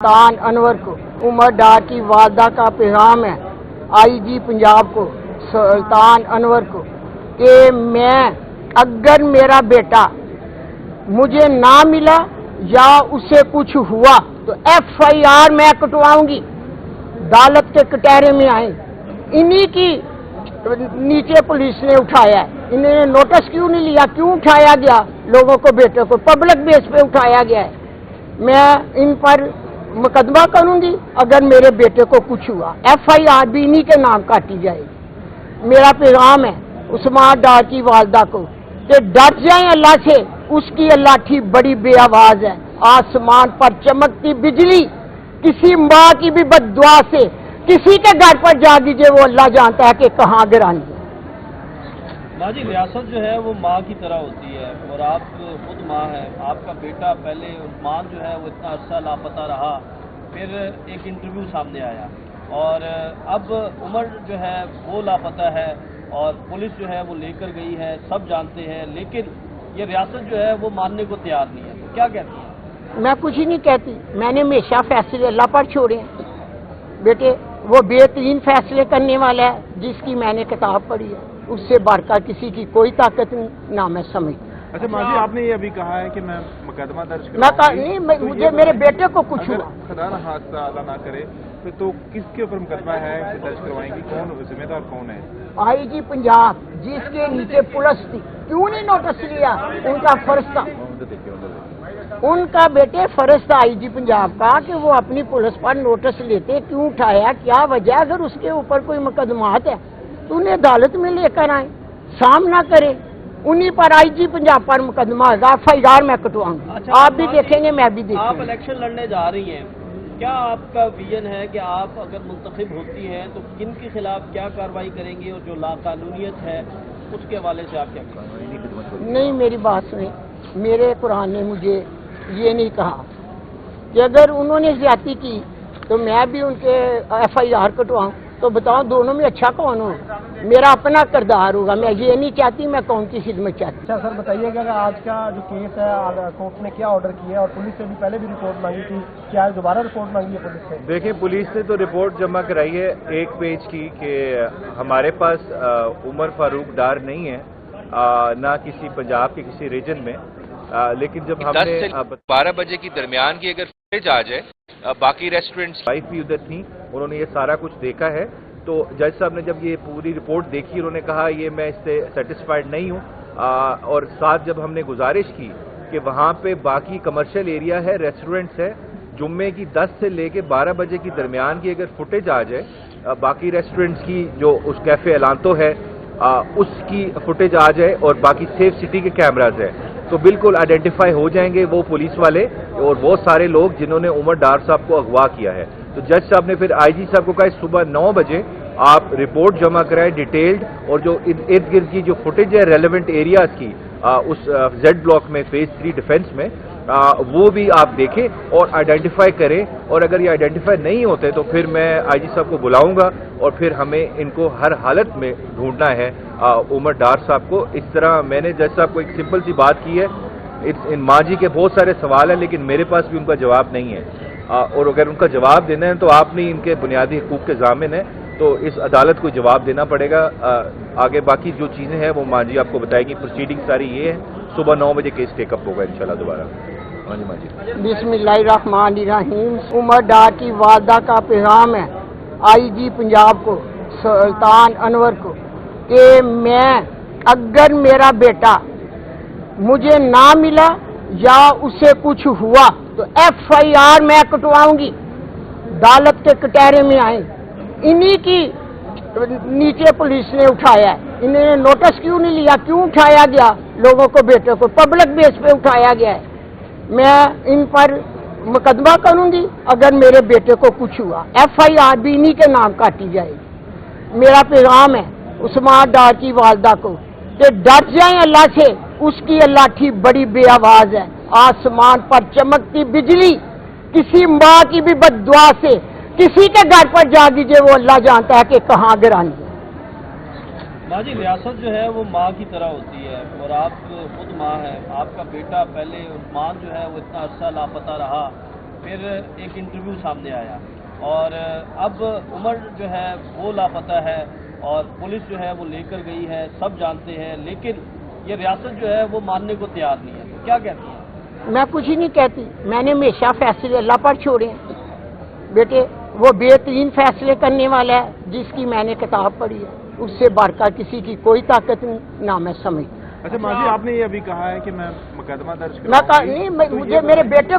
सुल्तान अनवर को उमर डार की वालदा का पैगाम है आईजी पंजाब को सुल्तान अनवर को कि मैं अगर मेरा बेटा मुझे ना मिला या उससे कुछ हुआ तो FIR मैं कटवाऊंगी। अदालत के कटहरे में आए, इन्हीं की नीचे पुलिस ने उठाया है। इन्होंने नोटिस क्यों नहीं लिया, क्यों उठाया गया? लोगों को बेटे को पब्लिक बेस पे उठाया गया है। मैं इन पर मुकदमा करूंगी अगर मेरे बेटे को कुछ हुआ। FIR भी इन्हीं के नाम काटी जाएगी। मेरा पैगाम है उस्मान डार की वालदा को कि डर जाए अल्लाह से, उसकी लाठी बड़ी बेआवाज है। आसमान पर चमकती बिजली किसी माँ की भी बद्दुआ से किसी के घर पर जा दीजिए, वो अल्लाह जानता है कि कहाँ गिरानी है। माँ जी, रियासत जो है वो माँ की तरह होती है और आप खुद माँ हैं। आपका बेटा पहले उस्मान जो है वो इतना अर्सा लापता रहा, फिर एक इंटरव्यू सामने आया और अब उमर जो है वो लापता है और पुलिस जो है वो लेकर गई है, सब जानते हैं, लेकिन ये रियासत जो है वो मानने को तैयार नहीं है। तो क्या कहती है? मैं कुछ ही नहीं कहती, मैंने हमेशा फैसले अल्लाह पर छोड़े हैं। बेटे वो बेहतरीन फैसले करने वाला है जिसकी मैंने किताब पढ़ी है, उससे बढ़कर किसी की कोई ताकत नहीं ना मैं समझती। अच्छा माँ जी, आपने ये अभी कहा है कि मैं मुकदमा दर्ज नहीं, मुझे मेरे बेटे को कुछ हुआ, खुदा ना हादसा अल्लाह ना करे तो किसके ऊपर मुकदमा है दर्ज करवाएंगी? कौन जिम्मेदार कौन है? IG पंजाब जिसके नीचे पुलिस थी, क्यों नहीं नोटिस लिया? उनका फर्ज था, उनका बेटे फर्ज था IG पंजाब का कि वो अपनी पुलिस पर नोटिस लेते। क्यों उठाया, क्या वजह? अगर उसके ऊपर कोई मुकदमात है तो उन्हें अदालत में लेकर आए, सामना करें। उन्हीं पर IG पंजाब पर मुकदमा होगा, FIR मैं कटवाऊंगा। अच्छा, आप भी देखेंगे, मैं भी देखूंगा। आप इलेक्शन लड़ने जा रही हैं, क्या आपका विजन है कि आप अगर मुंतखब होती हैं तो किन के खिलाफ क्या कार्रवाई करेंगे और जो लाकानूनियत है उसके हवाले से आप क्या करेंगे? नहीं, मेरी बात सुने, मेरे कुरान ने मुझे ये नहीं कहा कि अगर उन्होंने ज्यादती की तो मैं भी उनके FIR कटवाऊं। तो बताओ दोनों में अच्छा कौन हो? मेरा अपना किरदार होगा, मैं ये नहीं चाहती मैं कौन की खिदमत चाहती। अच्छा सर, बताइएगा कि आज का जो केस है कोर्ट ने क्या ऑर्डर किया और पुलिस से भी पहले भी रिपोर्ट मांगी थी, क्या दोबारा रिपोर्ट मांगी है पुलिस से? देखिए, पुलिस ने तो रिपोर्ट जमा कराई है एक पेज की कि हमारे पास उमर फारूक डार नहीं है, ना किसी पंजाब के किसी रीजन में, लेकिन जब हमने 12 बजे की दरमियान की अगर फुटेज आ जाए, बाकी रेस्टोरेंट्स वाइफ भी उधर थी, उन्होंने ये सारा कुछ देखा है। तो जज साहब ने जब ये पूरी रिपोर्ट देखी, उन्होंने कहा ये मैं इससे सेटिस्फाइड नहीं हूँ, और साथ जब हमने गुजारिश की कि वहाँ पे बाकी कमर्शियल एरिया है, रेस्टोरेंट्स है, जुम्मे की 10 से लेके 12 बजे की दरमियान की अगर फुटेज आ जाए, बाकी रेस्टोरेंट्स की जो उस कैफे एलांतो है उसकी फुटेज आ जाए और बाकी सेफ सिटी के कैमराज है, तो बिल्कुल आइडेंटिफाई हो जाएंगे वो पुलिस वाले और वो सारे लोग जिन्होंने उमर डार साहब को अगवा किया है। तो जज साहब ने फिर IG साहब को कहा सुबह 9 बजे आप रिपोर्ट जमा कराएं डिटेल्ड, और जो इर्द गिर्द की जो फुटेज है रेलेवेंट एरियाज की उस Z ब्लॉक में फेज 3 डिफेंस में, वो भी आप देखें और आइडेंटिफाई करें। और अगर ये आइडेंटिफाई नहीं होते तो फिर मैं IG साहब को बुलाऊंगा और फिर हमें इनको हर हालत में ढूंढना है उमर डार साहब को। इस तरह मैंने जज साहब को एक सिंपल सी बात की है, इन माँ जी के बहुत सारे सवाल हैं लेकिन मेरे पास भी उनका जवाब नहीं है, और अगर उनका जवाब देना है तो आप नहीं इनके बुनियादी हुकूक के ज़ामिन है, तो इस अदालत को जवाब देना पड़ेगा। आगे बाकी जो चीज़ें हैं वो माँ जी आपको बताएगी। प्रोसीडिंग सारी ये है, सुबह 9 बजे केस टेकअप होगा इंशाल्लाह दोबारा। हाँ जी माँ जी। बिस्मिल्लाहिर्रहमानिर्रहीम। उमर डार की वालदा का पैगाम है IG पंजाब को सुल्तान अनवर को कि मैं अगर मेरा बेटा मुझे ना मिला या उससे कुछ हुआ तो FIR मैं कटवाऊंगी। अदालत के कटहरे में आए, इन्हीं की नीचे पुलिस ने उठाया है। इन्होंने नोटिस क्यों नहीं लिया, क्यों उठाया गया? लोगों को बेटे को पब्लिक बेस पे उठाया गया है। मैं इन पर मुकदमा करूंगी अगर मेरे बेटे को कुछ हुआ। FIR भी इन्हीं के नाम काटी जाएगी। मेरा पैगाम है उस्मान डार की वालदा को कि डर जाए अल्लाह से, उसकी लाठी बड़ी बेआवाज है। आसमान पर चमकती बिजली किसी माँ की भी बद्दुआ से किसी के घर पर जा दीजिए, वो अल्लाह जानता है कि कहाँ गिरानी है। माँ जी, रियासत जो है वो माँ की तरह होती है और आप खुद माँ हैं। आपका बेटा पहले उस्मान जो है वो इतना अर्सा लापता रहा, फिर एक इंटरव्यू सामने आया और अब उमर जो है वो लापता है और पुलिस जो है वो लेकर गई है, सब जानते हैं, लेकिन ये रियासत जो है वो मानने को तैयार नहीं है। तो क्या कहती हैं? मैं कुछ ही नहीं कहती, मैंने हमेशा फैसले अल्लाह पर छोड़े हैं। बेटे वो बेहतरीन फैसले करने वाला है जिसकी मैंने किताब पढ़ी है, उससे बढ़कर किसी की कोई ताकत नहीं, ना मैं समझती। अच्छा माँ जी, आपने ये अभी कहा है कि मैं मुकदमा दर्ज मैं कराऊंगी, नहीं, तो मुझे ये मेरे बेटे